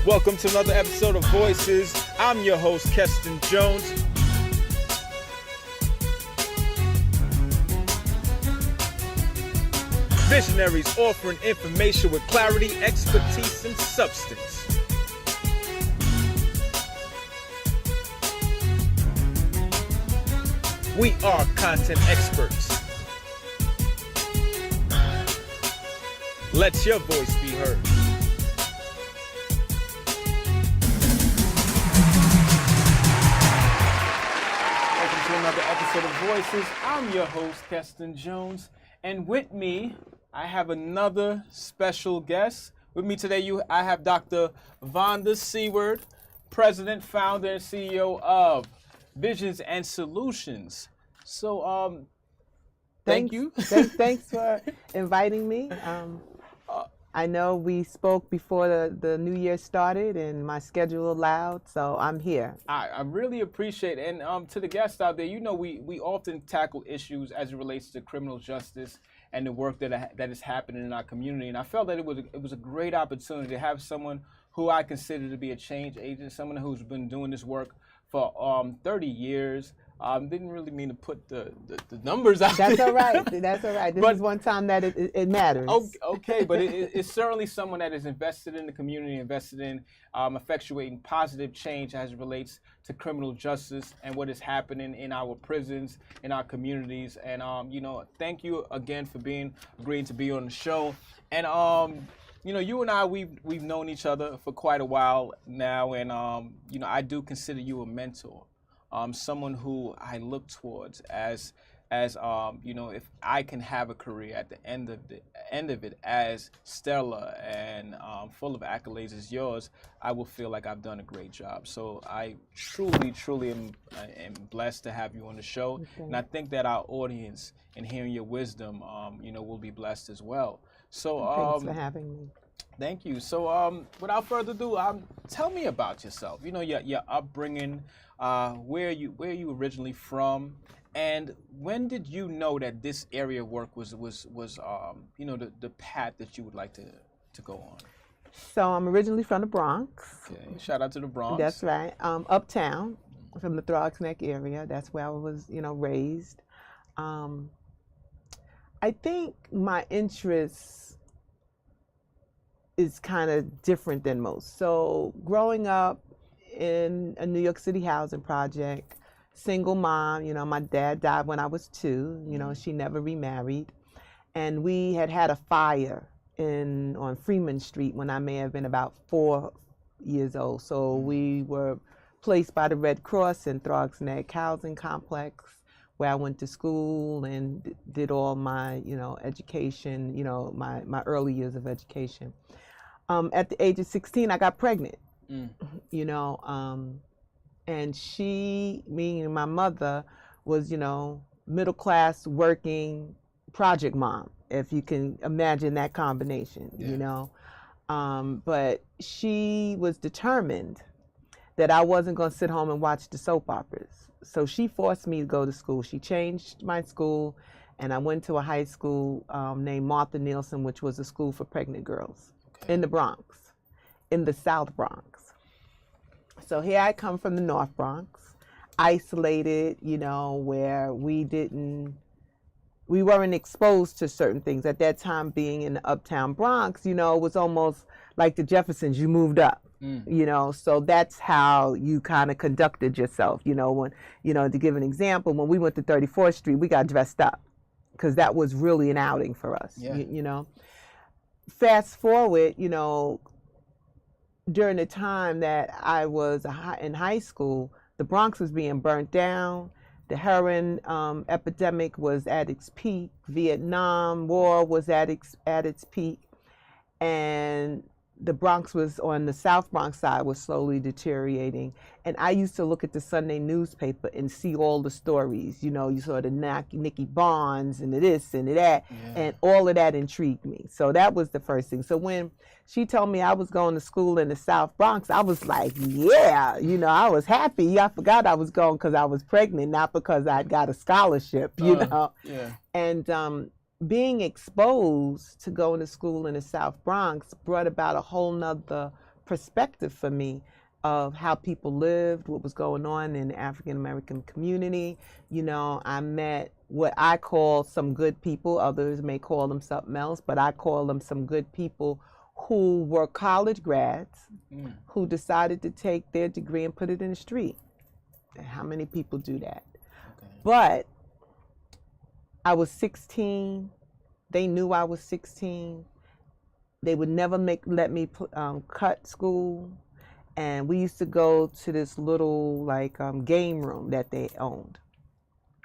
Welcome to another episode of Voices. I'm your host, Keston Jones. Visionaries offering information with clarity, expertise, and substance. We are content experts. Let your voice be heard. Welcome to another episode of Voices. I'm your host, Keston Jones, and with me, I have another special guest. With me today, I have Dr. Vanda Seward, President, Founder, and CEO of Visions and Solutions. So, thank you. Thanks for inviting me. I know we spoke before the new year started and my schedule allowed, so I'm here. I really appreciate it. And to the guests out there, you know, we often tackle issues as it relates to criminal justice and the work that is happening in our community. And I felt that it was a great opportunity to have someone who I consider to be a change agent, someone who's been doing this work for 30 years. Didn't really mean to put the numbers out That's there. all right. That's all right. This is one time that it matters. Okay, but it's certainly someone that is invested in the community, invested in effectuating positive change as it relates to criminal justice and what is happening in our prisons, in our communities. And, thank you again for agreeing to be on the show. And, you and I, we've known each other for quite a while now. And, I do consider you a mentor. Someone who I look towards as if I can have a career at the end of it as stellar and full of accolades as yours, I will feel like I've done a great job. So I truly am blessed to have you on the show, okay. And I think that our audience, in hearing your wisdom, will be blessed as well. So thanks for having me. Thank you. So without further ado, tell me about yourself. Your upbringing. Where you originally from, and when did you know that this area of work was the path that you would like to go on? So I'm originally from the Bronx. Okay, shout out to the Bronx. That's right. Uptown, from the Throgs Neck area. That's where I was, raised. I think my interests is kind of different than most. So growing up in a New York City housing project, single mom, my dad died when I was 2, she never remarried. And we had a fire on Freeman Street when I may have been about 4 years old. So we were placed by the Red Cross in Throgs Neck housing complex, where I went to school and did all my, education, my early years of education. At the age of 16, I got pregnant. And she, meaning my mother, was, middle class working project mom, if you can imagine that combination, But she was determined that I wasn't going to sit home and watch the soap operas. So she forced me to go to school. She changed my school, and I went to a high school named Martha Nielsen, which was a school for pregnant girls in the Bronx, in the South Bronx. So here I come from the North Bronx, isolated, where we weren't exposed to certain things. At that time, being in the Uptown Bronx, it was almost like the Jeffersons, you moved up, so that's how you kind of conducted yourself, when, to give an example, when we went to 34th Street, we got dressed up because that was really an outing for us, Fast forward, during the time that I was in high school, the Bronx was being burnt down. The heroin epidemic was at its peak. Vietnam War was at its peak. And the Bronx was on the South Bronx side was slowly deteriorating. And I used to look at the Sunday newspaper and see all the stories. You saw the Nikki Barnes and the this and the that, and all of that intrigued me. So that was the first thing. So when she told me I was going to school in the South Bronx, I was like, yeah, I was happy. I forgot I was going because I was pregnant, not because I'd got a scholarship, Yeah. And being exposed to going to school in the South Bronx brought about a whole nother perspective for me of how people lived, what was going on in the African American community. You know, I met what I call some good people. Others may call them something else, but I call them some good people who were college grads who decided to take their degree and put it in the street. And how many people do that? Okay. But I was 16. They knew I was 16. They would never let me cut school. And we used to go to this little game room that they owned.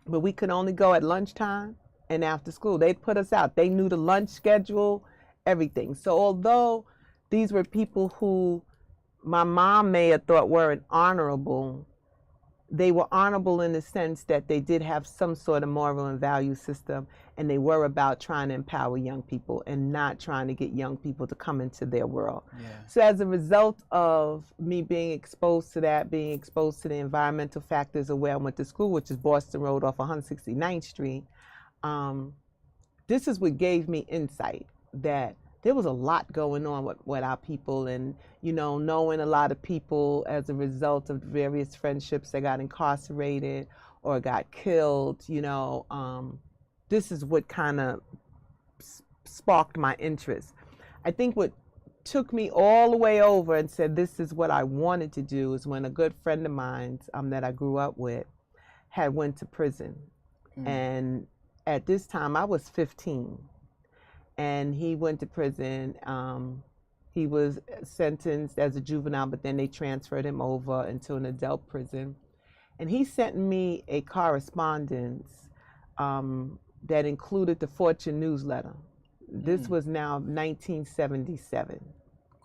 But we could only go at lunchtime and after school. They'd put us out. They knew the lunch schedule, everything. So although these were people who my mom may have thought weren't honorable, they were honorable in the sense that they did have some sort of moral and value system, and they were about trying to empower young people and not trying to get young people to come into their world. Yeah. So as a result of me being exposed to that, being exposed to the environmental factors of where I went to school, which is Boston Road off 169th Street, this is what gave me insight that there was a lot going on with our people, and, you know, knowing a lot of people as a result of various friendships that got incarcerated or got killed, you know, this is what kind of sparked my interest. I think what took me all the way over and said this is what I wanted to do is when a good friend of mine that I grew up with had went to prison. And at this time I was 15. And he went to prison. He was sentenced as a juvenile, but then they transferred him over into an adult prison. And he sent me a correspondence that included the Fortune newsletter. This was now 1977.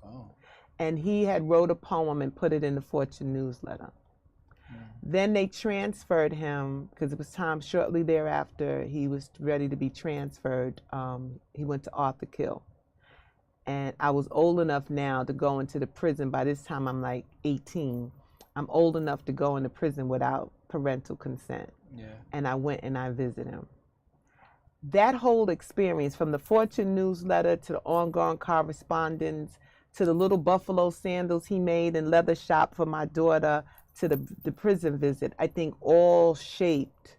Oh. And he had wrote a poem and put it in the Fortune newsletter. Then they transferred him, because it was time shortly thereafter he was ready to be transferred. He went to Arthur Kill. And I was old enough now to go into the prison. By this time I'm like 18. I'm old enough to go into prison without parental consent. Yeah. And I went and I visited him. That whole experience, from the Fortune newsletter to the ongoing correspondence to the little buffalo sandals he made in leather shop for my daughter, to the prison visit, I think all shaped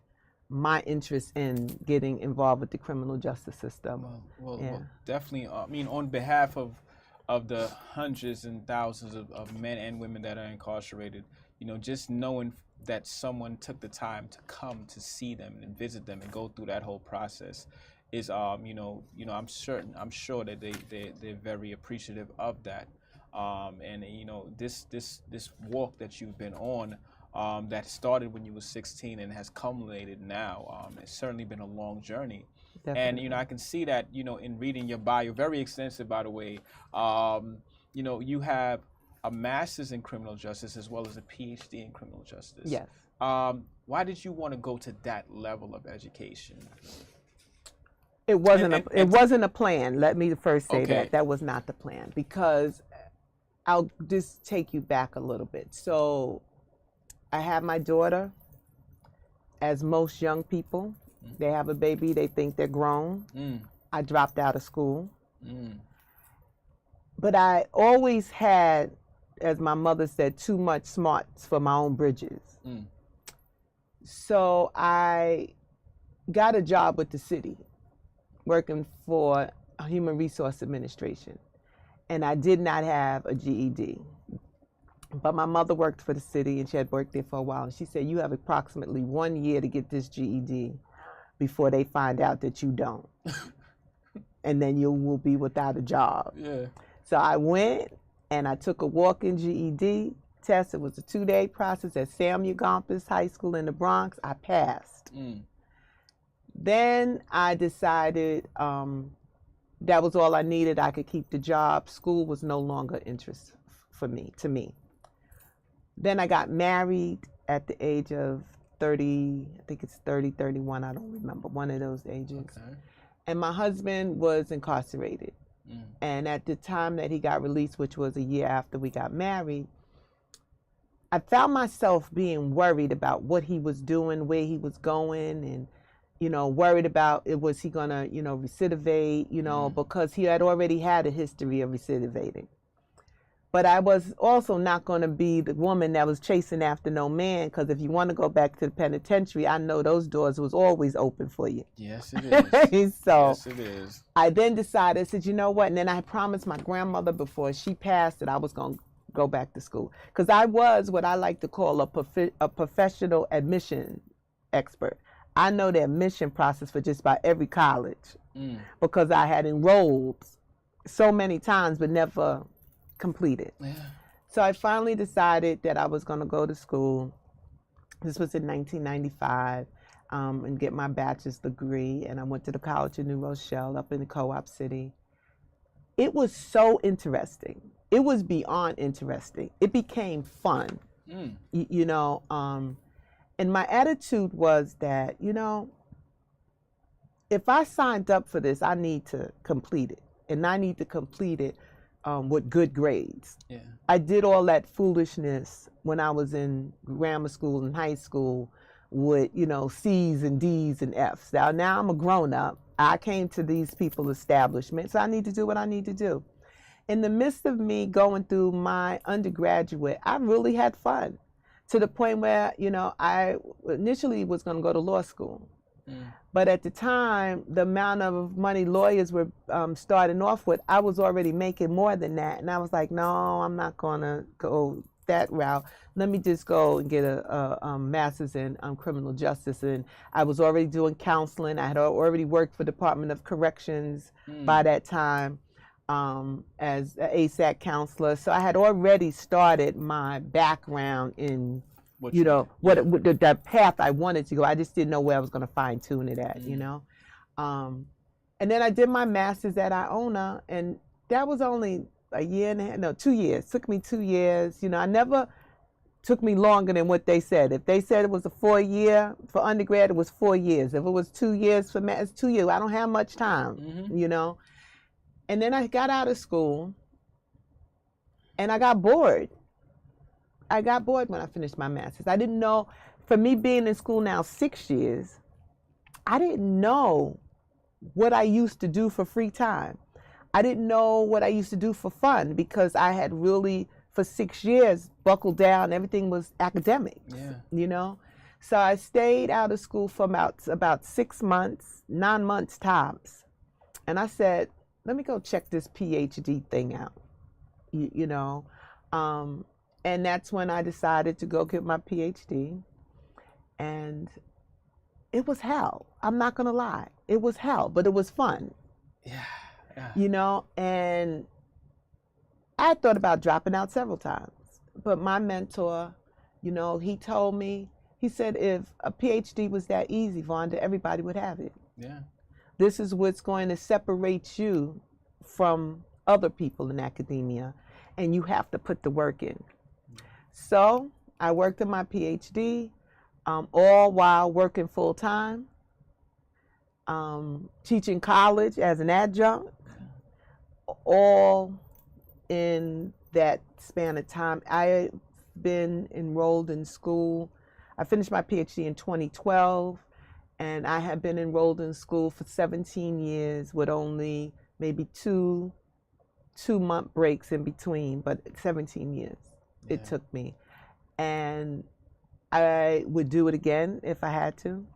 my interest in getting involved with the criminal justice system. Well, definitely. I mean, on behalf of the hundreds and thousands of men and women that are incarcerated, you know, just knowing that someone took the time to come to see them and visit them and go through that whole process is, I'm sure that they're very appreciative of that. And you know, this walk that you've been on, that started when you were 16 and has culminated now, it's certainly been a long journey. Definitely. And you know, I can see that, you know, in reading your bio, very extensive, by the way. You know, you have a master's in criminal justice as well as a PhD in criminal justice. Yes. Why did you want to go to that level of education? It wasn't a plan. Let me first say that was not the plan, because I'll just take you back a little bit. So I have my daughter, as most young people. They have a baby, they think they're grown. I dropped out of school. But I always had, as my mother said, too much smarts for my own bridges. So I got a job with the city, working for Human Resource Administration. And I did not have a GED. But my mother worked for the city, and she had worked there for a while. And she said, you have approximately 1 year to get this GED before they find out that you don't. And then you will be without a job. Yeah. So I went and I took a walk-in GED test. It was a 2-day process at Samuel Gompers High School in the Bronx. I passed. Then I decided that was all I needed. I could keep the job. School was no longer interest to me. Then I got married at the age of 30, I think it's 30, 31, I don't remember, one of those ages. Okay. And my husband was incarcerated. And at the time that he got released, which was a year after we got married, I found myself being worried about what he was doing, where he was going, and you know, worried about was he gonna, you know, recidivate, you know, because he had already had a history of recidivating. But I was also not going to be the woman that was chasing after no man, because if you want to go back to the penitentiary, I know those doors was always open for you. Yes, it is. So yes, it is. I then decided, I said, you know what? And then I promised my grandmother before she passed that I was going to go back to school. Because I was what I like to call a professional admission expert. I know the admission process for just about every college because I had enrolled so many times but never completed. Yeah. So I finally decided that I was going to go to school. This was in 1995, and get my bachelor's degree. And I went to the College of New Rochelle up in the Co-op City. It was so interesting. It was beyond interesting. It became fun, you know. And my attitude was that, you know, if I signed up for this, I need to complete it. And I need to complete it with good grades. Yeah. I did all that foolishness when I was in grammar school and high school with, you know, C's and D's and F's. Now I'm a grown up. I came to these people's establishment, so I need to do what I need to do. In the midst of me going through my undergraduate, I really had fun, to the point where, you know, I initially was going to go to law school. But at the time, the amount of money lawyers were starting off with, I was already making more than that. And I was like, no, I'm not going to go that route. Let me just go and get a master's in criminal justice. And I was already doing counseling. I had already worked for Department of Corrections by that time as an ASAC counselor. So I had already started my background in the path I wanted to go. I just didn't know where I was going to fine tune it at, you know. And then I did my master's at Iona, and that was only a year and a half, no, 2 years. Took me 2 years. You know, I never took me longer than what they said. If they said it was a 4-year for undergrad, it was 4 years. If it was 2 years for master's, 2 years. I don't have much time, you know. And then I got out of school, and I got bored. I got bored when I finished my master's. I didn't know, for me being in school now 6 years, I didn't know what I used to do for free time. I didn't know what I used to do for fun, because I had really, for 6 years, buckled down. Everything was academic, you know? So I stayed out of school for about 6 months, 9 months tops. And I said, let me go check this PhD thing out, you know? And that's when I decided to go get my PhD. And it was hell. I'm not going to lie. It was hell, but it was fun. Yeah. You know, and I thought about dropping out several times. But my mentor, you know, he told me, he said, if a PhD was that easy, Vanda, everybody would have it. Yeah. This is what's going to separate you from other people in academia, and you have to put the work in. So I worked on my PhD, all while working full time, teaching college as an adjunct, all in that span of time. I've been enrolled in school. I finished my PhD in 2012, and I have been enrolled in school for 17 years with only maybe two-month breaks in between, but 17 years. It took me, and I would do it again if I had to.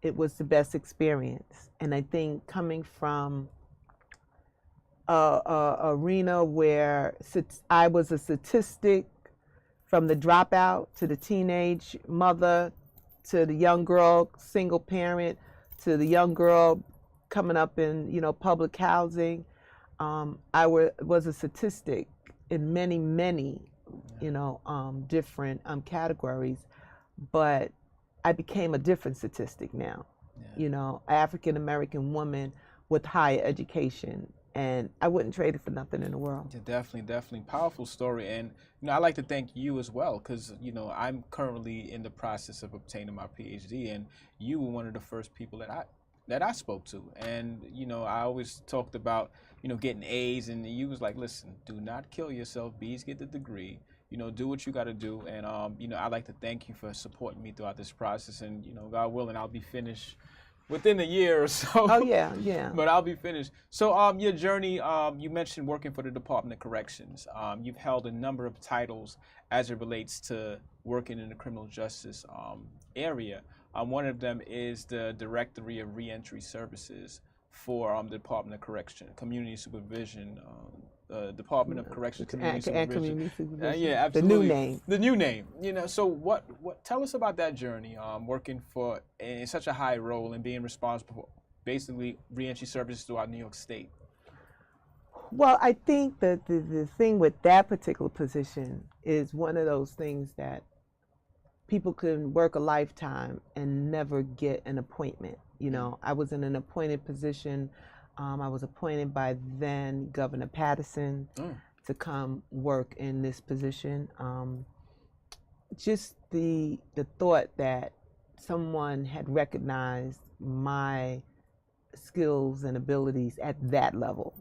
It was the best experience, and I think coming from a arena where I was a statistic, from the dropout to the teenage mother to the young girl single parent to the young girl coming up in, you know, public housing, I was a statistic in many you know, different categories, but I became a different statistic now. You know, African American woman with higher education, and I wouldn't trade it for nothing in the world. Yeah, definitely powerful story. And you know, I'd like to thank you as well, because you know, I'm currently in the process of obtaining my PhD, and you were one of the first people that I spoke to. And you know, I always talked about, you know, getting A's, and you was like, listen, do not kill yourself. B's get the degree. You know, do what you got to do. And you know, I'd like to thank you for supporting me throughout this process. And you know, God willing, I'll be finished within a year or so. Oh yeah, yeah. But I'll be finished. So your journey, you mentioned working for the Department of Corrections. You've held a number of titles as it relates to working in the criminal justice area. One of them is the Directory of Reentry Services for the Department of Correction, Community Supervision, Department of Correction, Community Supervision. Community Supervision. Yeah, absolutely. The new name. The new name. You know, so what? Tell us about that journey, working for in such a high role and being responsible for basically reentry services throughout New York State. Well, I think that the thing with that particular position is one of those things that people can work a lifetime and never get an appointment. You know, I was in an appointed position. I was appointed by then Governor Patterson to come work in this position. Just the thought that someone had recognized my skills and abilities at that level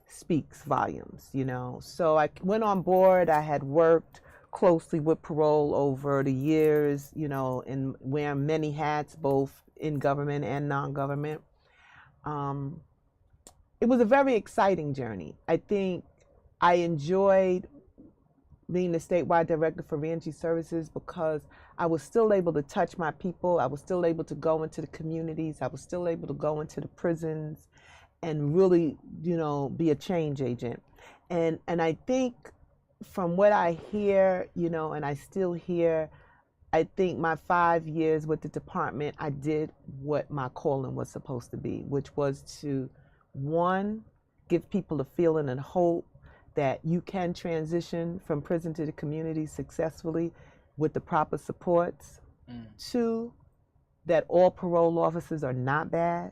speaks volumes, you know. So I went on board. I had worked closely with parole over the years, you know, and wearing many hats, both in government and non-government. It was a very exciting journey. I think I enjoyed being the statewide director for reentry services because I was still able to touch my people. I was still able to go into the communities. I was still able to go into the prisons and really, you know, be a change agent. And I think from what I hear, you know, and I still hear, I think my 5 years with the department, I did what my calling was supposed to be, which was to, one, give people a feeling and hope that you can transition from prison to the community successfully with the proper supports. Two, that all parole officers are not bad.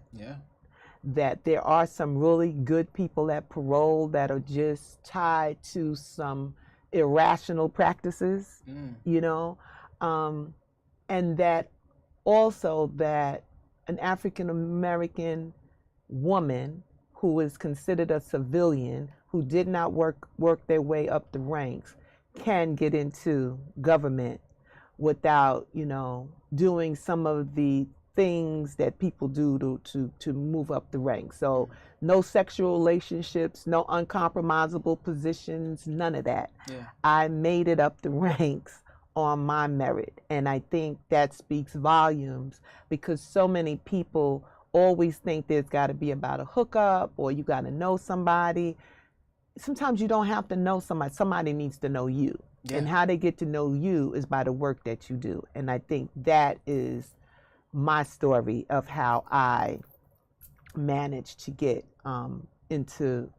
That there are some really good people at parole that are just tied to some irrational practices, you know, and that also that an African American woman who is considered a civilian, who did not work their way up the ranks, can get into government without, you know, doing some of the things that people do to move up the ranks. So no sexual relationships, no uncompromisable positions, none of that. I made it up the ranks on my merit. And I think that speaks volumes because so many people always think there's got to be about a hookup or you got to know somebody. Sometimes you don't have to know somebody. Somebody needs to know you. And how they get to know you is by the work that you do. And I think that is my story of how I managed to get into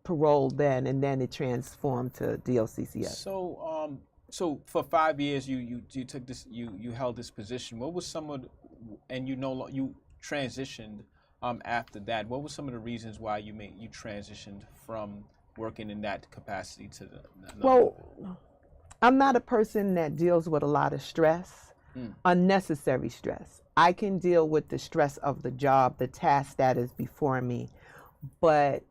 parole then, and then it transformed to DOCCS. So for 5 years you took this, you held this position. What was some of and you transitioned after that. What were some of the reasons why you transitioned from working in that capacity to the well, I'm not a person that deals with a lot of stress, unnecessary stress. I can deal with the stress of the job, the task that is before me. But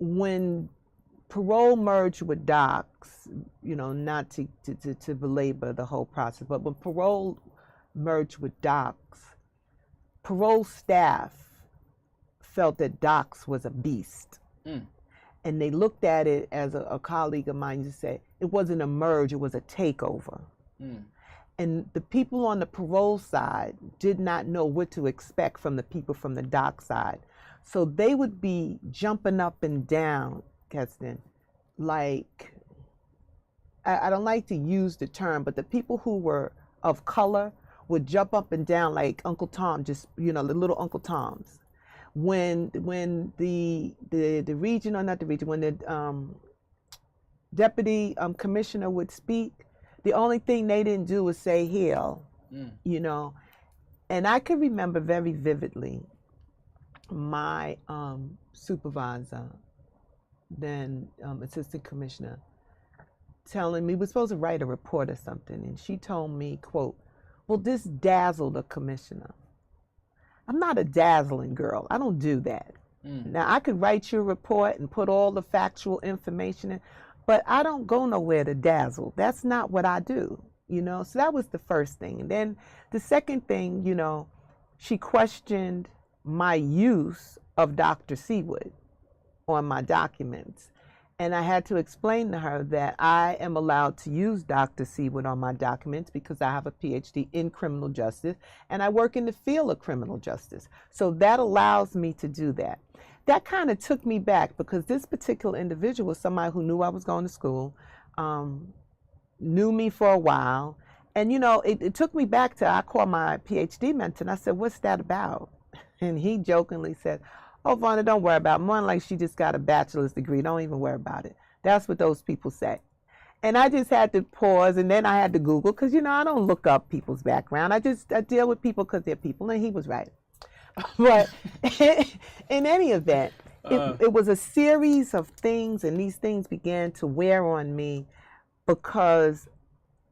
when parole merged with docs, you know, not to belabor the whole process, but when parole merged with docs, parole staff felt that docs was a beast. And they looked at it, as a colleague of mine used to say, it wasn't a merge, it was a takeover. And the people on the parole side did not know what to expect from the people from the doc side. So they would be jumping up and down, Keston, like, I don't like to use the term, but the people who were of color would jump up and down like Uncle Tom, just, you know, the little Uncle Toms. When the region, or not the region, when the deputy commissioner would speak, the only thing they didn't do was say hail, you know. And I can remember very vividly my supervisor, then assistant commissioner, telling me, we're supposed to write a report or something, and she told me, quote, well, this dazzled the commissioner. I'm not a dazzling girl. I don't do that. Now, I could write you a report and put all the factual information in, but I don't go nowhere to dazzle. That's not what I do, you know? So that was the first thing. And then the second thing, you know, she questioned my use of Dr. Seward on my documents. And I had to explain to her that I am allowed to use Dr. Seward on my documents because I have a PhD in criminal justice and I work in the field of criminal justice. So that allows me to do that. That kind of took me back because this particular individual was somebody who knew I was going to school, knew me for a while. And, you know, it took me back to, I called my PhD mentor and I said, what's that about? And he jokingly said, oh, Vanda, don't worry about it. More than like she just got a bachelor's degree. Don't even worry about it. That's what those people say. And I just had to pause, and then I had to Google because, you know, I don't look up people's background. I deal with people because they're people, and he was right. But in any event, it was a series of things, and these things began to wear on me because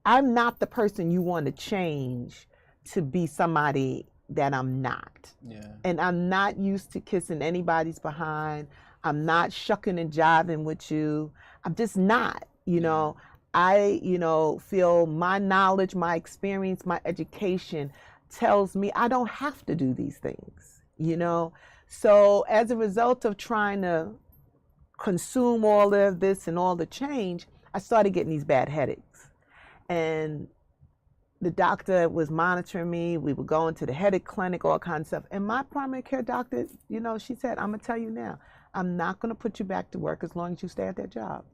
I'm not the person you want to change to be somebody that I'm not. Yeah. And I'm not used to kissing anybody's behind. I'm not shucking and jiving with you. I'm just not, you know. I, you know, feel my knowledge, my experience, my education tells me I don't have to do these things, you know. So as a result of trying to consume all of this and all the change, I started getting these bad headaches. And the doctor was monitoring me. We were going to the headache clinic, all kinds of stuff. And my primary care doctor, you know, she said, I'm going to tell you now, I'm not going to put you back to work as long as you stay at that job.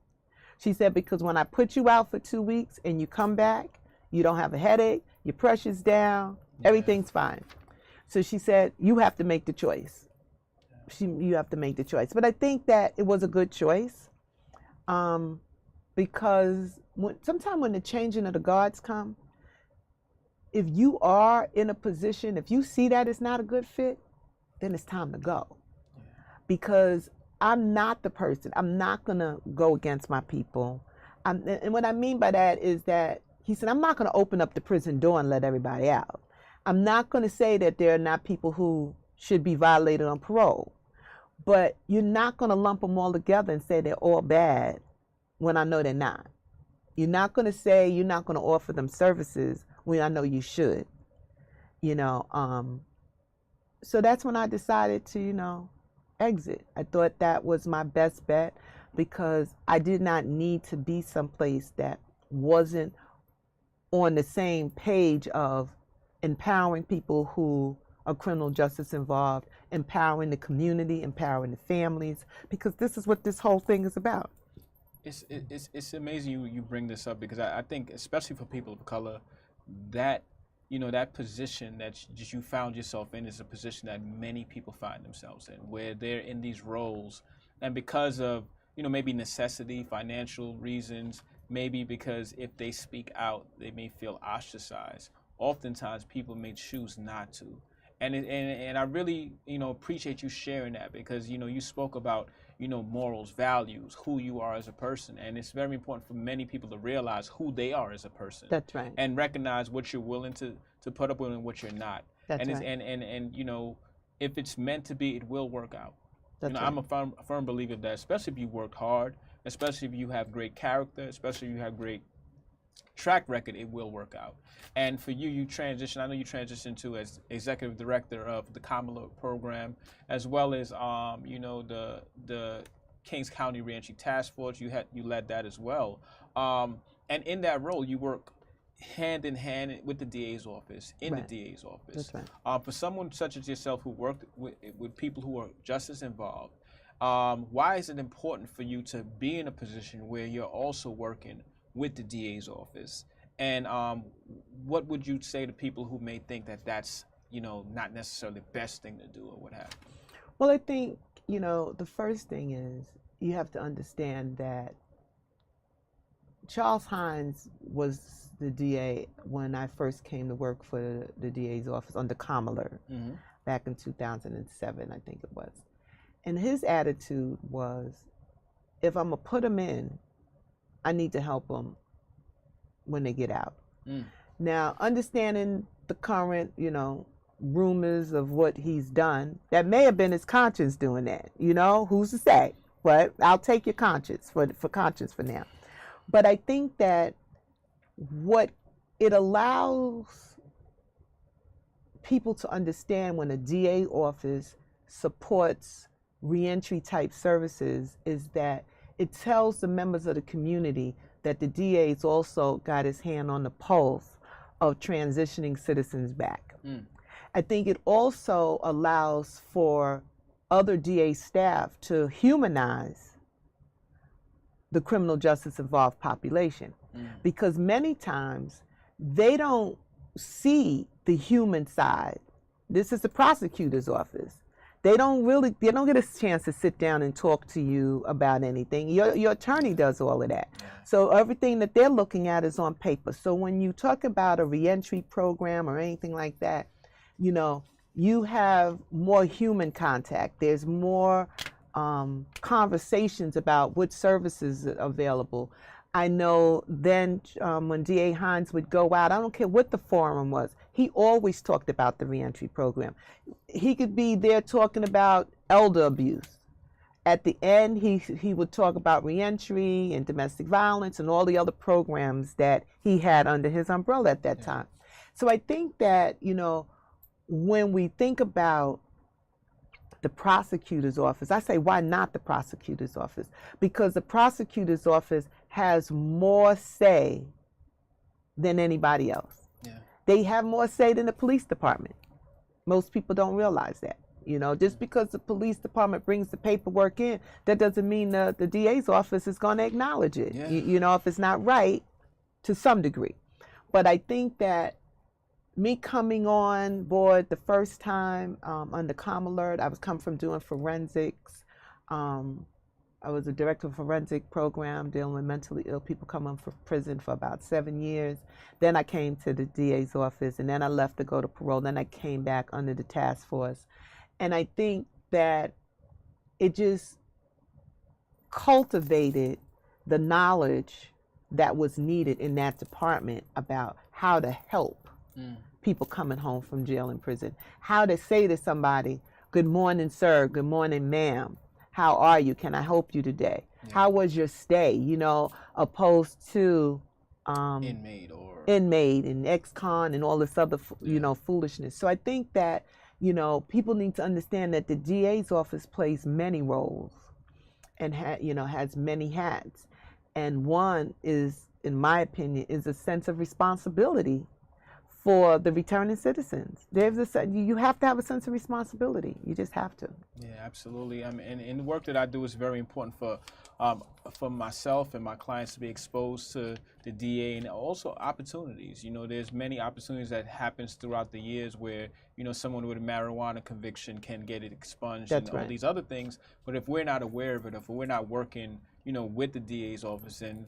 She said, because when I put you out for 2 weeks and you come back, you don't have a headache, your pressure's down, everything's fine. So she said, you have to make the choice. You have to make the choice. But I think that it was a good choice because sometimes when the changing of the guards come, if you are in a position, if you see that it's not a good fit, then it's time to go. Because I'm not the person. I'm not going to go against my people. And what I mean by that is that he said, I'm not going to open up the prison door and let everybody out. I'm not going to say that there are not people who should be violated on parole. But you're not going to lump them all together and say they're all bad when I know they're not. You're not going to say you're not going to offer them services when I know you should, you know. So that's when I decided to, you know, exit. I thought that was my best bet because I did not need to be someplace that wasn't on the same page of empowering people who are criminal justice involved, empowering the community, empowering the families, because this is what this whole thing is about. It's amazing you bring this up because I think, especially for people of color, that, you know, that position that you found yourself in is a position that many people find themselves in, where they're in these roles, and because of, you know, maybe necessity, financial reasons, maybe because if they speak out, they may feel ostracized. Oftentimes, people may choose not to, and I really, you know, appreciate you sharing that because, you know, you spoke about, you know, morals, values, who you are as a person. And it's very important for many people to realize who they are as a person. That's right. And recognize what you're willing to put up with and what you're not. That's and right. And you know, if it's meant to be, it will work out. That's you know, right. I'm a firm believer of that, especially if you worked hard, especially if you have great character, especially if you have great track record, it will work out. And for you, you transition. I know you transitioned to as executive director of the Kamala program, as well as you know, the Kings County Reentry Task Force. You led that as well. And in that role, you work hand in hand with the DA's office, in Right. the DA's office. That's right. For someone such as yourself who worked with people who are justice involved, why is it important for you to be in a position where you're also working with the DA's office? And what would you say to people who may think that that's, you know, not necessarily the best thing to do or what have you? Well, I think, you know, the first thing is you have to understand that Charles Hines was the DA when I first came to work for the DA's office under Kamala back in 2007, I think it was. And his attitude was, if I'm going to put them in, I need to help them when they get out. Now, understanding the current, you know, rumors of what he's done, that may have been his conscience doing that, you know, who's to say? But I'll take your conscience for conscience for now. But I think that what it allows people to understand when a DA office supports reentry type services is that it tells the members of the community that the DA's also got his hand on the pulse of transitioning citizens back. I think it also allows for other DA staff to humanize the criminal justice involved population, because many times they don't see the human side. This is the prosecutor's office. They don't get a chance to sit down and talk to you about anything. Your attorney does all of that. So everything that they're looking at is on paper. So when you talk about a reentry program or anything like that, you have more human contact. There's more conversations about what services are available. I know then when DA Hines would go out, I don't care what the forum was, he always talked about the reentry program. He could be there talking about elder abuse. At the end, he would talk about reentry and domestic violence and all the other programs that he had under his umbrella at that time. So I think that, when we think about the prosecutor's office, I say, why not the prosecutor's office? Because the prosecutor's office has more say than anybody else. They have more say than the police department. Most people don't realize that. Just because the police department brings the paperwork in, that doesn't mean the DA's office is going to acknowledge it. If it's not right, to some degree. But I think that me coming on board the first time under Com Alert, I was coming from doing forensics. I was a director of a forensic program dealing with mentally ill people coming from prison for about 7 years. Then I came to the DA's office, and then I left to go to parole. Then I came back under the task force. And I think that it just cultivated the knowledge that was needed in that department about how to help people coming home from jail and prison. How to say to somebody, good morning, sir, good morning, ma'am. How are you? Can I help you today? How was your stay? Opposed to inmate and ex-con and all this other, foolishness. So I think that, people need to understand that the DA's office plays many roles and has many hats. And one is, in my opinion, is a sense of responsibility for the returning citizens. You have to have a sense of responsibility. You just have to. Yeah, absolutely. And the work that I do is very important for myself and my clients to be exposed to the DA, and also opportunities. There's many opportunities that happens throughout the years where, someone with a marijuana conviction can get it expunged. That's and all these other things. But if we're not aware of it, if we're not working, with the DA's office, then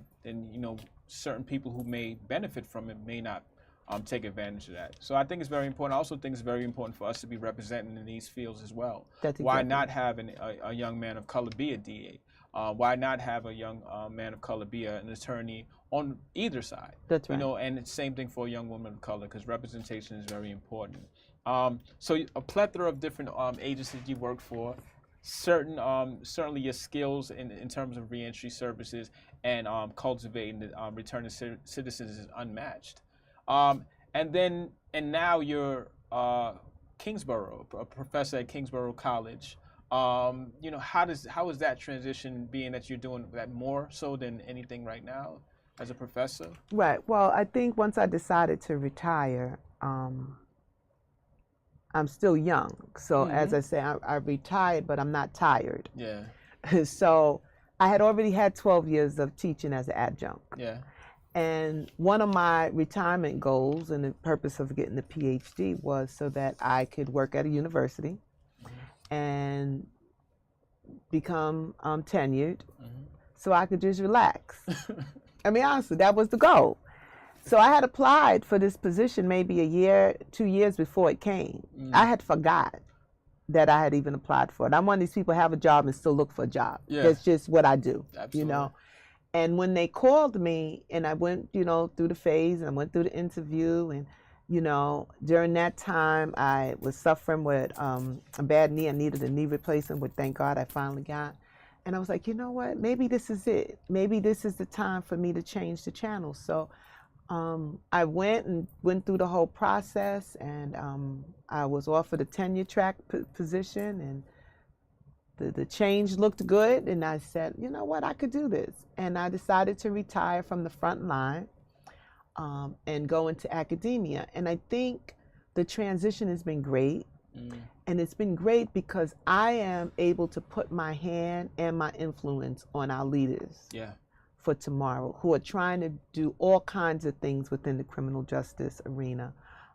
certain people who may benefit from it may not take advantage of that. So I think it's very important. I also think it's very important for us to be representing in these fields as well. That's exactly. Why not have a young man of color be a DA? Why not have a young man of color be an attorney on either side? That's right. And it's the same thing for a young woman of color, because representation is very important. So a plethora of different agencies you work for. Certainly your skills in terms of reentry services and cultivating the returning citizens is unmatched. And now you're Kingsborough, a professor at Kingsborough College. How is that transition, being that you're doing that more so than anything right now as a professor? Right. Well, I think once I decided to retire, I'm still young. So as I say, I retired, but I'm not tired. Yeah. So I had already had 12 years of teaching as an adjunct. Yeah. And one of my retirement goals and the purpose of getting the PhD was so that I could work at a university and become tenured so I could just relax. I mean, honestly, that was the goal. So I had applied for this position maybe a year, 2 years before it came. I had forgot that I had even applied for it. I'm one of these people who have a job and still look for a job. Yeah. That's just what I do, Absolutely. And when they called me and I went, through the phase and I went through the interview, and, during that time I was suffering with a bad knee. I needed a knee replacement, which thank God I finally got. And I was like, you know what, maybe this is it. Maybe this is the time for me to change the channel. So I went through the whole process, and I was offered a tenure track position, and the change looked good, and I said, you know what, I could do this. And I decided to retire from the front line and go into academia. And I think the transition has been great. And it's been great because I am able to put my hand and my influence on our leaders for tomorrow, who are trying to do all kinds of things within the criminal justice arena.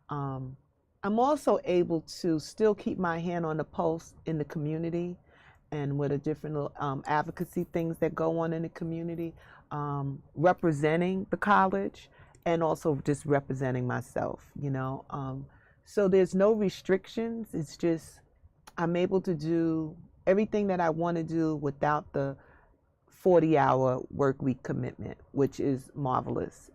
I'm also able to still keep my hand on the pulse in the community and with the different advocacy things that go on in the community, representing the college and also just representing myself, you know. So there's no restrictions. It's just I'm able to do everything that I want to do without the 40-hour work week commitment, which is marvelous.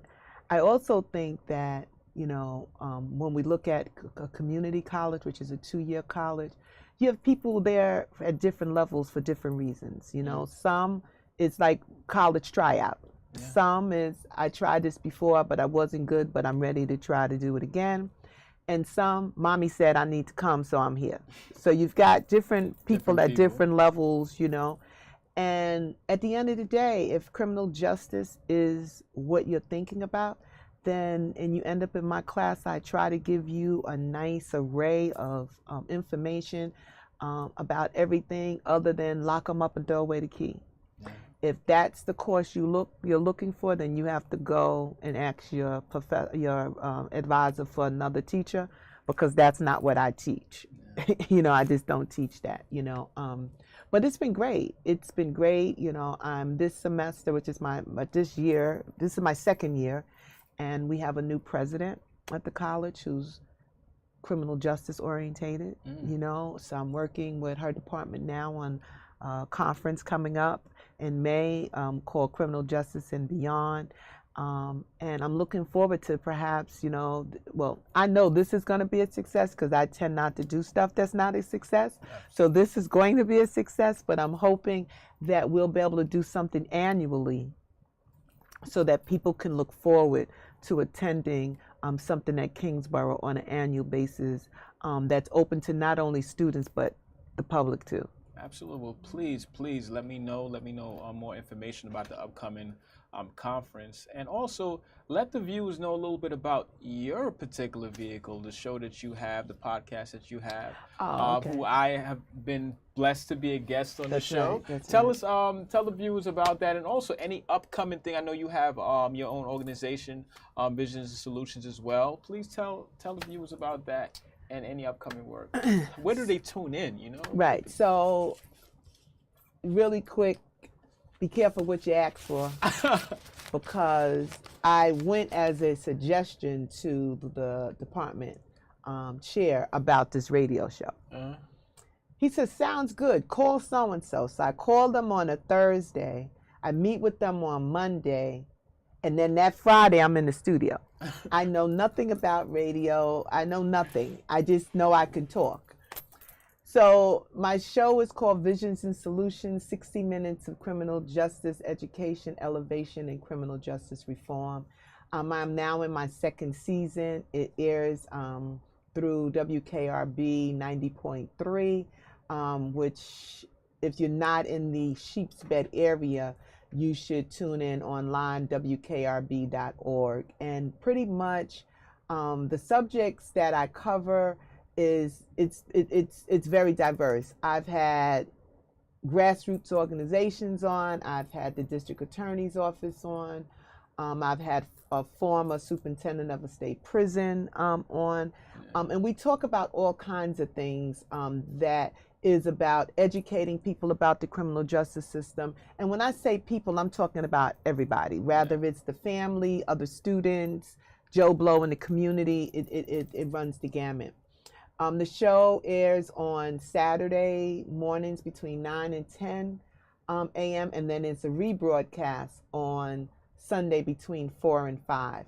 I also think that, you know, when we look at a community college, which is a 2-year college, you have people there at different levels for different reasons. You know, some it's like college tryout. Some is I tried this before, but I wasn't good, but I'm ready to try to do it again. And some, mommy said I need to come, so I'm here. So you've got different people at different levels, you know. And at the end of the day, if criminal justice is what you're thinking about, then, and you end up in my class, I try to give you a nice array of information about everything other than lock them up and throw away the key. If that's the course you're looking for, then you have to go and ask your advisor for another teacher, because that's not what I teach. You know, I just don't teach that. You know, but it's been great. It's been great. You know, this semester, which is this is my second year, and we have a new president at the college who's criminal justice orientated. You know, so I'm working with her department now on a conference coming up in May called Criminal Justice and Beyond. And I'm looking forward to perhaps, you know, well, I know this is going to be a success because I tend not to do stuff that's not a success. So this is going to be a success, but I'm hoping that we'll be able to do something annually so that people can look forward to attending something at Kingsborough on an annual basis that's open to not only students, but the public too. Absolutely. Well, please let me know more information about the upcoming conference, and also let the viewers know a little bit about your particular vehicle, the show that you have, the podcast that you have, who I have been blessed to be a guest on the show. Tell the viewers about that, and also any upcoming thing. I know you have your own organization, Visions and Solutions as well. Please tell the viewers about that. And any upcoming work. Where do they tune in, you know? Right. So, really quick, be careful what you ask for, because I went as a suggestion to the department chair about this radio show. He said, sounds good, call so-and-so. So I called them on a Thursday. I meet with them on Monday. And then that Friday, I'm in the studio. I know nothing about radio. I know nothing. I just know I can talk. So my show is called Visions and Solutions, 60 Minutes of Criminal Justice Education, Elevation, and Criminal Justice Reform. I'm now in my second season. It airs through WKRB 90.3, which if you're not in the Sheepsbed area, you should tune in online, wkrb.org. And pretty much the subjects that I cover it's very diverse. I've had grassroots organizations on, I've had the district attorney's office on, I've had a former superintendent of a state prison on, and we talk about all kinds of things that is about educating people about the criminal justice system. And when I say people, I'm talking about everybody, whether it's the family, other students, Joe Blow in the community, it runs the gamut. The show airs on Saturday mornings between 9 and 10 a.m. and then it's a rebroadcast on Sunday between 4 and 5.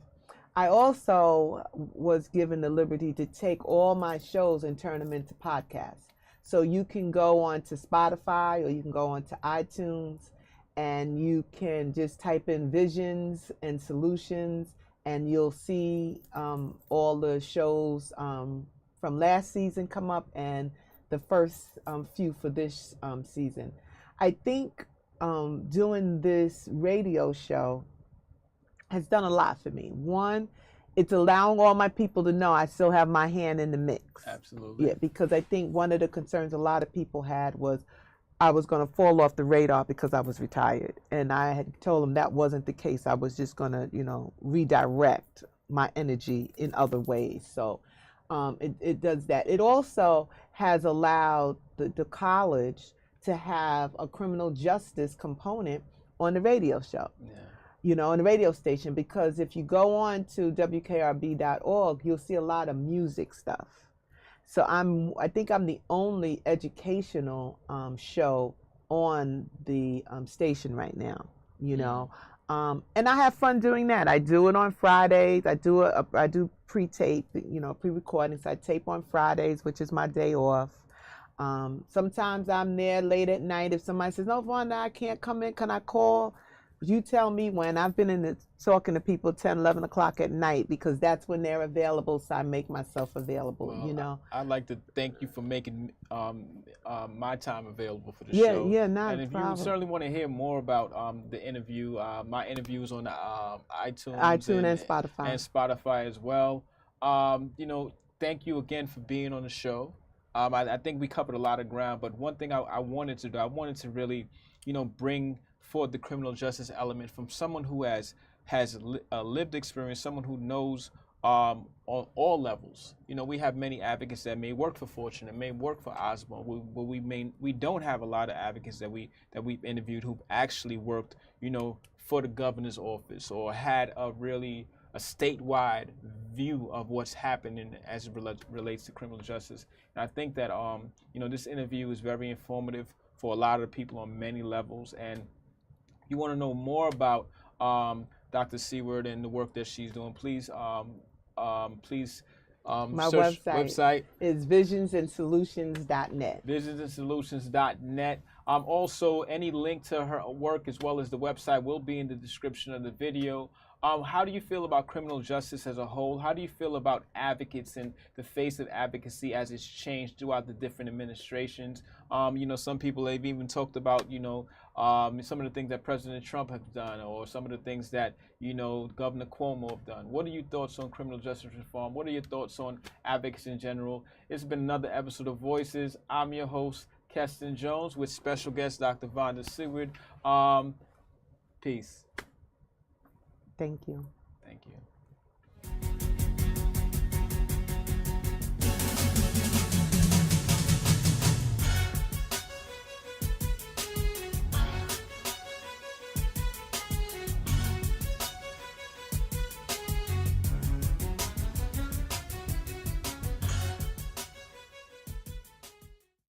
I also was given the liberty to take all my shows and turn them into podcasts. So you can go on to Spotify or you can go on to iTunes and you can just type in Visions and Solutions and you'll see all the shows from last season come up and the first few for this season. I think doing this radio show has done a lot for me. One, it's allowing all my people to know I still have my hand in the mix. Absolutely. Yeah, because I think one of the concerns a lot of people had was I was going to fall off the radar because I was retired. And I had told them that wasn't the case. I was just going to, redirect my energy in other ways. So it does that. It also has allowed the college to have a criminal justice component on the radio show. Yeah. On the radio station, because if you go on to wkrb.org, you'll see a lot of music stuff. So I think I'm the only educational show on the station right now, and I have fun doing that. I do it on Fridays. I do pre-tape, pre-recordings. I tape on Fridays, which is my day off. Sometimes I'm there late at night. If somebody says, "No, Vanda, I can't come in. Can I call?" You tell me when. I've been talking to people 10, 11 o'clock at night because that's when they're available, so I make myself available, I'd like to thank you for making my time available for the Yeah, show. yeah, not And a if you problem. certainly want to hear more about the interview, my interviews on iTunes and Spotify. And Spotify as well. Thank you again for being on the show. I think we covered a lot of ground, but one thing I wanted to do, I wanted to really, bring forth the criminal justice element from someone who has a lived experience, someone who knows on all levels. We have many advocates that may work for Fortune, that may work for Osborne, but we don't have a lot of advocates that we've interviewed who've actually worked, for the governor's office or had a statewide view of what's happening as it relates to criminal justice. And I think that this interview is very informative for a lot of people on many levels. And you want to know more about Dr. Seward and the work that she's doing, please My search website is visionsandsolutions.net. Visionsandsolutions.net. Also, any link to her work as well as the website will be in the description of the video. How do you feel about criminal justice as a whole? How do you feel about advocates and the face of advocacy as it's changed throughout the different administrations? Some people, they've even talked about, some of the things that President Trump has done or some of the things that, Governor Cuomo have done. What are your thoughts on criminal justice reform? What are your thoughts on advocacy in general? It's been another episode of Voices. I'm your host, Keston Jones, with special guest Dr. Vanda Seward. Peace. Thank you. Thank you.